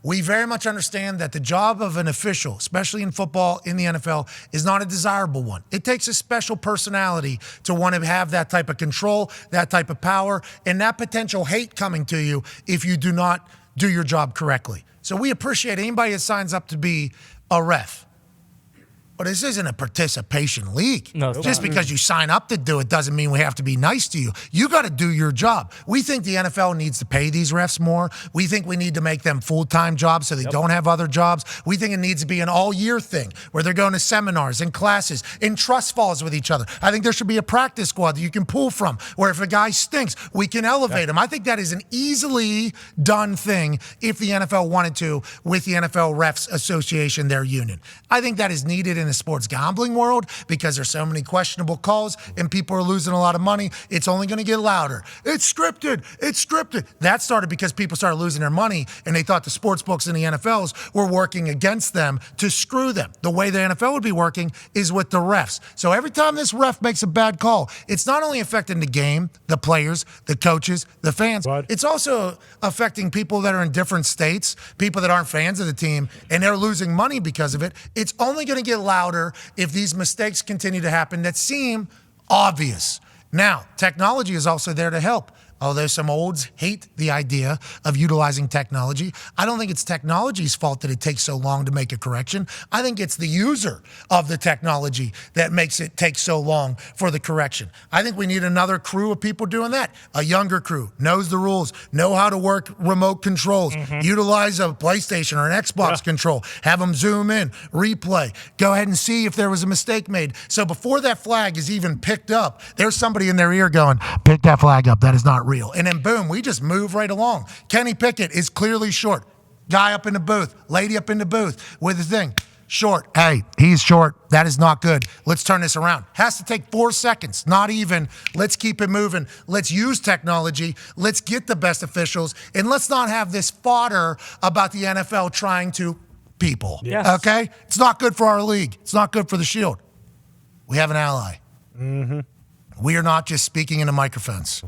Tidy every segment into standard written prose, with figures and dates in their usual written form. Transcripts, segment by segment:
We very much understand that the job of an official, especially in football, in the NFL, is not a desirable one. It takes a special personality to want to have that type of control, that type of power, and that potential hate coming to you if you do not do your job correctly. So we appreciate anybody that signs up to be a ref. But this isn't a participation league. No, it's just not. because you sign up to do it doesn't mean we have to be nice to you. You got to do your job. We think the NFL needs to pay these refs more. We think we need to make them full-time jobs so they don't have other jobs. We think it needs to be an all-year thing where they're going to seminars and classes and trust falls with each other. I think there should be a practice squad that you can pull from where if a guy stinks, we can elevate him. I think that is an easily done thing if the NFL wanted to with the NFL Refs Association, their union. I think that is needed in the sports gambling world because there's so many questionable calls and people are losing a lot of money. It's only going to get louder. It's scripted. It's scripted. That started because people started losing their money and they thought the sports books and the NFLs were working against them to screw them. The way the NFL would be working is with the refs. So every time this ref makes a bad call, it's not only affecting the game, the players, the coaches, the fans. It's also affecting people that are in different states, people that aren't fans of the team, and they're losing money because of it. It's only going to get louder if these mistakes continue to happen that seem obvious. Now, technology is also there to help. Although some olds hate the idea of utilizing technology, I don't think it's technology's fault that it takes so long to make a correction. I think it's the user of the technology that makes it take so long for the correction. I think we need another crew of people doing that. A younger crew, knows the rules, know how to work remote controls, utilize a PlayStation or an Xbox control, have them zoom in, replay, go ahead and see if there was a mistake made. So before that flag is even picked up, there's somebody in their ear going, pick that flag up, that is not real. And then boom, we just move right along. Kenny Pickett is clearly short. Guy up in the booth, lady up in the booth with the thing. Short. Hey, he's short. That is not good. Let's turn this around. Has to take 4 seconds, not even. Let's keep it moving. Let's use technology. Let's get the best officials. And let's not have this fodder about the NFL trying to people. Yes. Okay? It's not good for our league. It's not good for the Shield. We have an ally. We are not just speaking into microphones.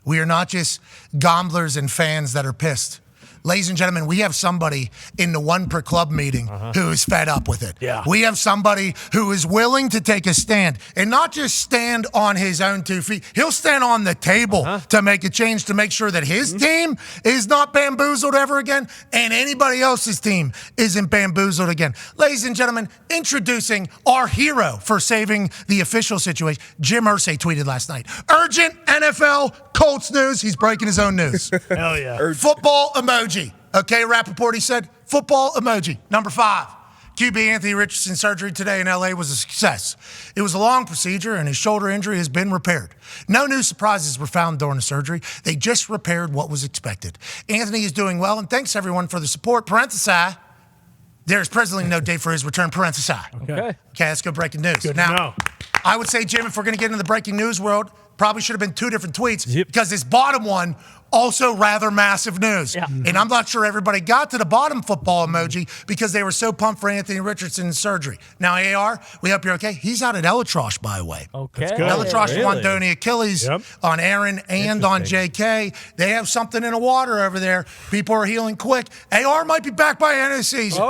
We are not just gamblers and fans that are pissed. Ladies and gentlemen, we have somebody in the one per club meeting who is fed up with it. We have somebody who is willing to take a stand and not just stand on his own 2 feet. He'll stand on the table to make a change to make sure that his team is not bamboozled ever again and anybody else's team isn't bamboozled again. Ladies and gentlemen, introducing our hero for saving the official situation. Jim Irsay tweeted last night, urgent NFL Colts news. He's breaking his own news. Hell yeah. Football emoji. Okay, Rappaport, he said, football emoji. Number 5, QB Anthony Richardson's surgery today in L.A. was a success. It was a long procedure, and his shoulder injury has been repaired. No new surprises were found during the surgery. They just repaired what was expected. Anthony is doing well, and thanks, everyone, for the support. Parenthesis, there is presently no date for his return. Parenthesis. Okay, let's go breaking news. Good now, to know. I would say, Jim, if we're going to get into the breaking news world, probably should have been 2 different tweets because this bottom one, also rather massive news. And I'm not sure everybody got to the bottom football emoji because they were so pumped for Anthony Richardson's surgery. Now, AR, we hope you're okay. He's out at Elatrosh, by the way. That's good. Elatrosh won doing the Achilles on Aaron and on JK. They have something in the water over there. People are healing quick. AR might be back by the end of the season.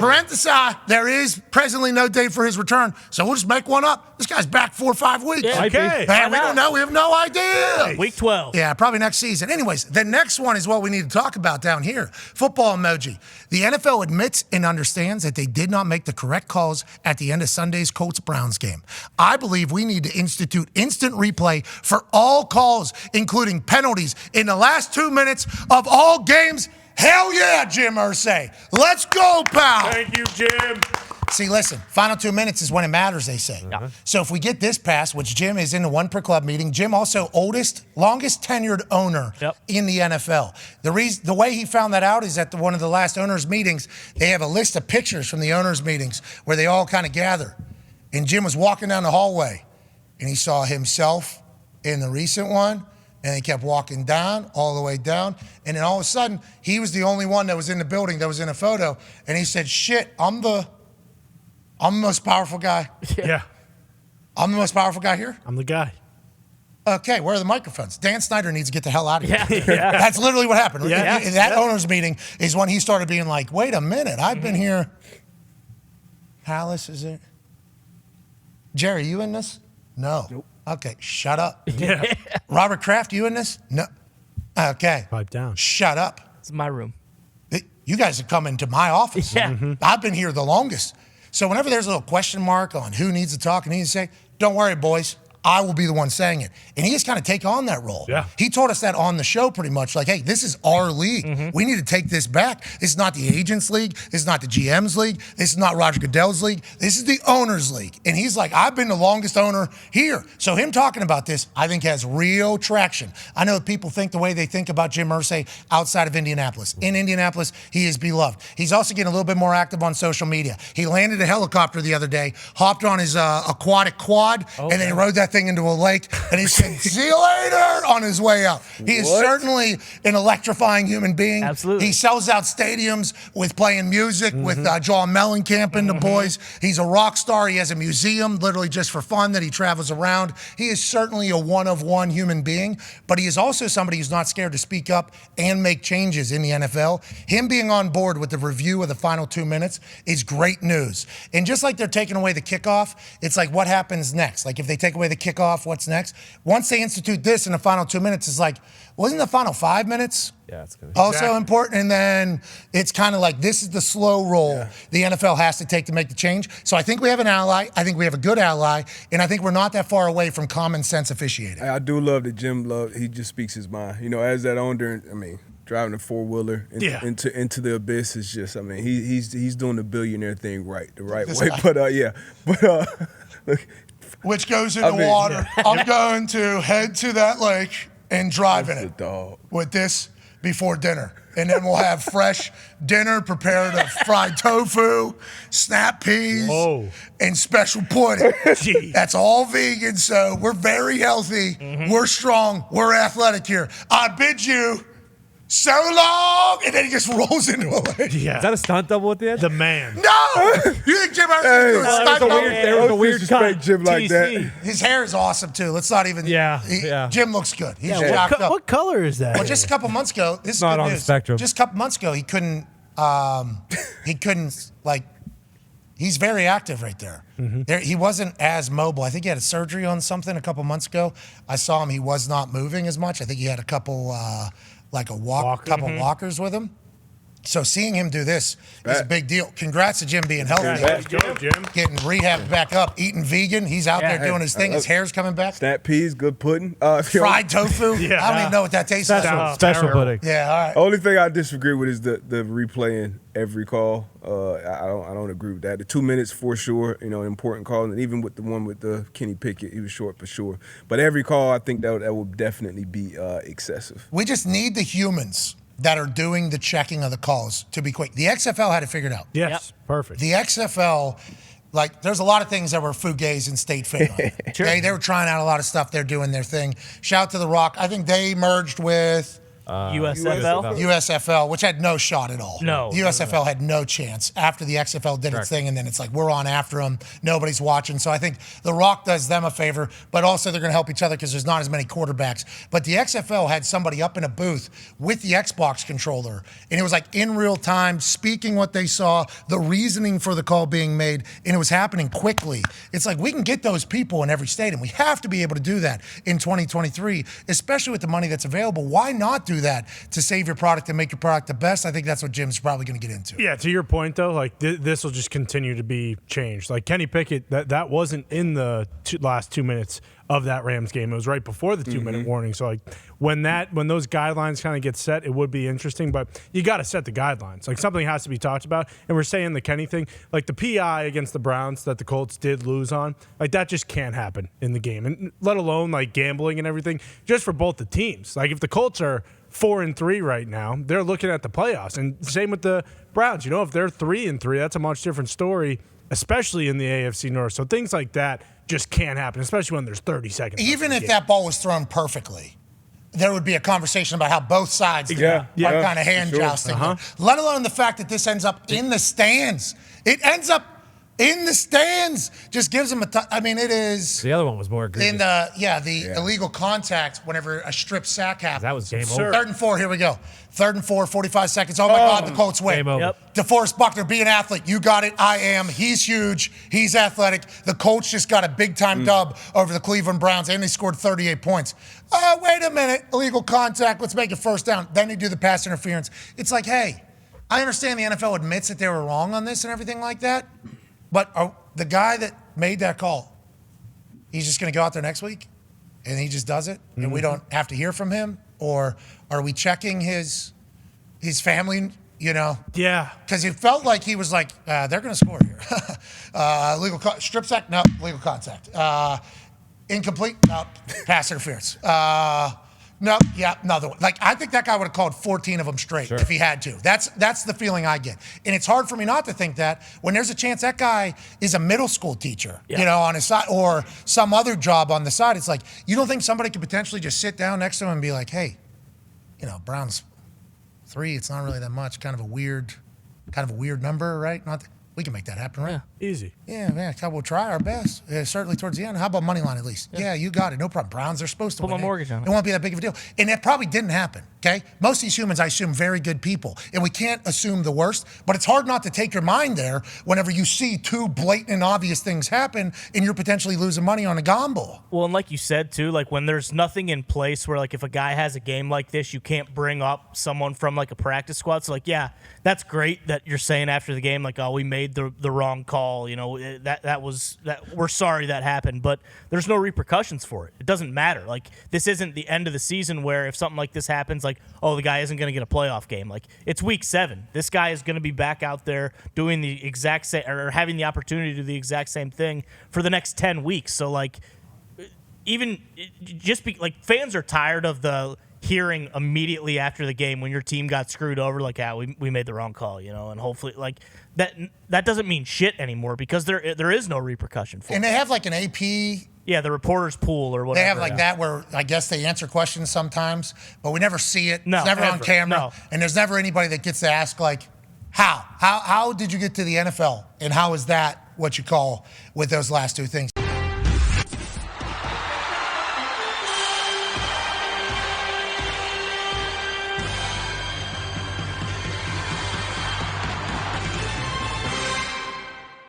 Parenthesis, there is presently no date for his return. So we'll just make one up. This guy's back 4 or 5 weeks. Okay. Man, we don't know. We have no idea. Week 12. Yeah, probably next season. Anyways, the next one is what we need to talk about down here. Football emoji. The NFL admits and understands that they did not make the correct calls at the end of Sunday's Colts-Browns game. I believe we need to institute instant replay for all calls, including penalties, in the last 2 minutes of all games. Hell yeah, Jim Irsay. Let's go, pal. Thank you, Jim. See, listen, final 2 minutes is when it matters, they say. So if we get this passed, which Jim is in the one per club meeting, Jim also longest tenured owner in the NFL. The way he found that out is at one of the last owners' meetings, they have a list of pictures from the owners' meetings where they all kind of gather. And Jim was walking down the hallway, and he saw himself in the recent one, and he kept walking down, all the way down. And then all of a sudden, he was the only one that was in the building that was in a photo. And he said, shit, I'm the most powerful guy. Yeah. I'm the most powerful guy here? I'm the guy. Okay, where are the microphones? Dan Snyder needs to get the hell out of here. Yeah. That's literally what happened. Yeah. That owners meeting is when he started being like, wait a minute, I've been here. Palace, is it? Jerry, you in this? No. Nope. Okay, shut up. Yeah. Robert Kraft, you in this? No. Okay. Pipe down. Shut up. It's my room. You guys have come into my office. Yeah. I've been here the longest. So whenever there's a little question mark on who needs to talk and needs to say, don't worry, boys. I will be the one saying it. And he has kind of take on that role. Yeah. He told us that on the show pretty much, like, hey, this is our league. We need to take this back. This is not the agents' league. This is not the GM's league. This is not Roger Goodell's league. This is the owner's league. And he's like, I've been the longest owner here. So him talking about this, I think has real traction. I know people think the way they think about Jim Irsay outside of Indianapolis. In Indianapolis, he is beloved. He's also getting a little bit more active on social media. He landed a helicopter the other day, hopped on his aquatic quad, and then he rode that thing into a lake, and he said, see you later, on his way out. He is certainly an electrifying human being. Absolutely. He sells out stadiums with playing music, with John Mellencamp and the boys. He's a rock star. He has a museum, literally just for fun, that he travels around. He is certainly a one-of-one human being, but he is also somebody who's not scared to speak up and make changes in the NFL. Him being on board with the review of the final 2 minutes is great news. And just like they're taking away the kickoff, it's like, what happens next? Like, if they take away the kickoff, what's next? Once they institute this in the final 2 minutes, it's like, wasn't the final 5 minutes That's good. also important? And then it's kind of like, this is the slow roll the NFL has to take to make the change. So I think we have an ally. I think we have a good ally. And I think we're not that far away from common sense officiating. I do love that Jim he just speaks his mind. You know, as that owner, I mean, driving a four-wheeler into the abyss is just, I mean, he's doing the billionaire thing the right way. But look, which goes in the water. I'm going to head to that lake and drive in it with this before dinner. And then we'll have fresh dinner prepared of fried tofu, snap peas, and special pudding. That's all vegan, so we're very healthy. We're strong. We're athletic here. I bid you so long, and then he just rolls into a lake. Yeah. Is that a stunt double at the end? The man. No! You think Jim Irsay is doing a stunt double? There was a weird cut. Jim like that. His hair is awesome, too. Let's not even... Jim looks good. He's jacked up. What color is that? Well, just a couple months ago, this is not good on news. the spectrum. Just a couple months ago, he couldn't, he's very active right there. He wasn't as mobile. I think he had a surgery on something a couple months ago. I saw him. He was not moving as much. I think he had a couple... couple walkers with him. So seeing him do this is a big deal. Congrats to Jim being healthy. Let's go, Jim. Getting rehab back up, eating vegan. He's out there doing his thing. His hair's coming back. Snap peas, good pudding. Fried tofu. I don't even know what that tastes like. Special pudding. Yeah, all right. Only thing I disagree with is the replaying every call. I don't agree with that. The 2 minutes for sure, important call, and even with the one with the Kenny Pickett, he was short for sure. But every call, I think that would definitely be excessive. We just need the humans that are doing the checking of the calls to be quick. The XFL had it figured out. Yes, perfect. The XFL, there's a lot of things that were fugazi and state fair. Okay, they were trying out a lot of stuff. They're doing their thing. Shout out to The Rock. I think they merged with USFL, which had no shot at all. No. USFL had no chance after the XFL did its thing, and then it's like, we're on after them. Nobody's watching. So I think The Rock does them a favor, but also they're going to help each other because there's not as many quarterbacks. But the XFL had somebody up in a booth with the Xbox controller, and it was like in real time, speaking what they saw, the reasoning for the call being made, and it was happening quickly. It's like, we can get those people in every stadium. We have to be able to do that in 2023, especially with the money that's available. Why not do that to save your product and make your product the best? I think that's what Jim's probably going to get into. Yeah, to your point, though, this will just continue to be changed. Like Kenny Pickett, that wasn't in the last 2 minutes of that Rams game. It was right before the 2 minute warning. So when those guidelines kind of get set, it would be interesting, but you got to set the guidelines. Something has to be talked about. And we're saying the Kenny thing, the PI against the Browns that the Colts did lose on, that just can't happen in the game. And let alone gambling and everything, just for both the teams. If the Colts are 4-3 right now, they're looking at the playoffs. And same with the Browns. If they're 3-3, that's a much different story, especially in the AFC North. So things like that just can't happen, especially when there's 30 seconds. Even if that ball was thrown perfectly, there would be a conversation about how both sides are kind of hand jousting. Let alone the fact that this ends up in the stands. It ends up in the stands. Just gives him I mean, it is. The other one was more egregious. In the illegal contact whenever a strip sack happens. That was game over. 3rd and 4, here we go. 3rd and 4, 45 seconds. Oh my God, the Colts win. Game over. Yep. DeForest Buckner, be an athlete. You got it, I am. He's huge. He's athletic. The Colts just got a big-time dub over the Cleveland Browns, and they scored 38 points. Oh, wait a minute. Illegal contact. Let's make it first down. Then you do the pass interference. It's like, hey, I understand the NFL admits that they were wrong on this and everything like that, but the guy that made that call, he's just going to go out there next week and he just does it and we don't have to hear from him? Or are we checking his family, Yeah. Because it felt like he was like, they're going to score here. Strip sack? No. Legal contact. Incomplete? No. Pass interference. No, yeah, another one. Like, I think that guy would have called 14 of them straight if he had to. That's the feeling I get. And it's hard for me not to think that when there's a chance that guy is a middle school teacher, on his side, or some other job on the side. It's like, you don't think somebody could potentially just sit down next to him and be like, hey, Browns 3, it's not really that much. Kind of a weird number, right? We can make that happen, right? Yeah. Easy. Yeah, man, we'll try our best. Certainly towards the end. How about money line at least? Yeah, you got it. No problem. Browns, they're supposed to Put win. my mortgage on it. It won't be that big of a deal. And that probably didn't happen, okay? Most of these humans, I assume, very good people. And we can't assume the worst, but it's hard not to take your mind there whenever you see two blatant and obvious things happen and you're potentially losing money on a gamble. Well, and like you said, too, like when there's nothing in place where, like, if a guy has a game like this, you can't bring up someone from, like, a practice squad. So, like, yeah, that's great that you're saying after the game, like, oh, we made the wrong call. We're sorry that happened, but there's no repercussions for it. It doesn't matter. Like, this isn't the end of the season where if something like this happens, like, oh, the guy isn't going to get a playoff game. Like, it's week 7. This guy is going to be back out there doing the exact same, or having the opportunity to do the exact same thing for the next 10 weeks. So, like, fans are tired of the hearing immediately after the game when your team got screwed over, like, we made the wrong call, and hopefully, like, that doesn't mean shit anymore because there is no repercussion for it. And they have like an AP. Yeah, the reporter's pool or whatever. They have like that where I guess they answer questions sometimes, but we never see it. No, it's never on ever. camera. No. And there's never anybody that gets to ask, like, how did you get to the NFL? And how is that what you call with those last two things?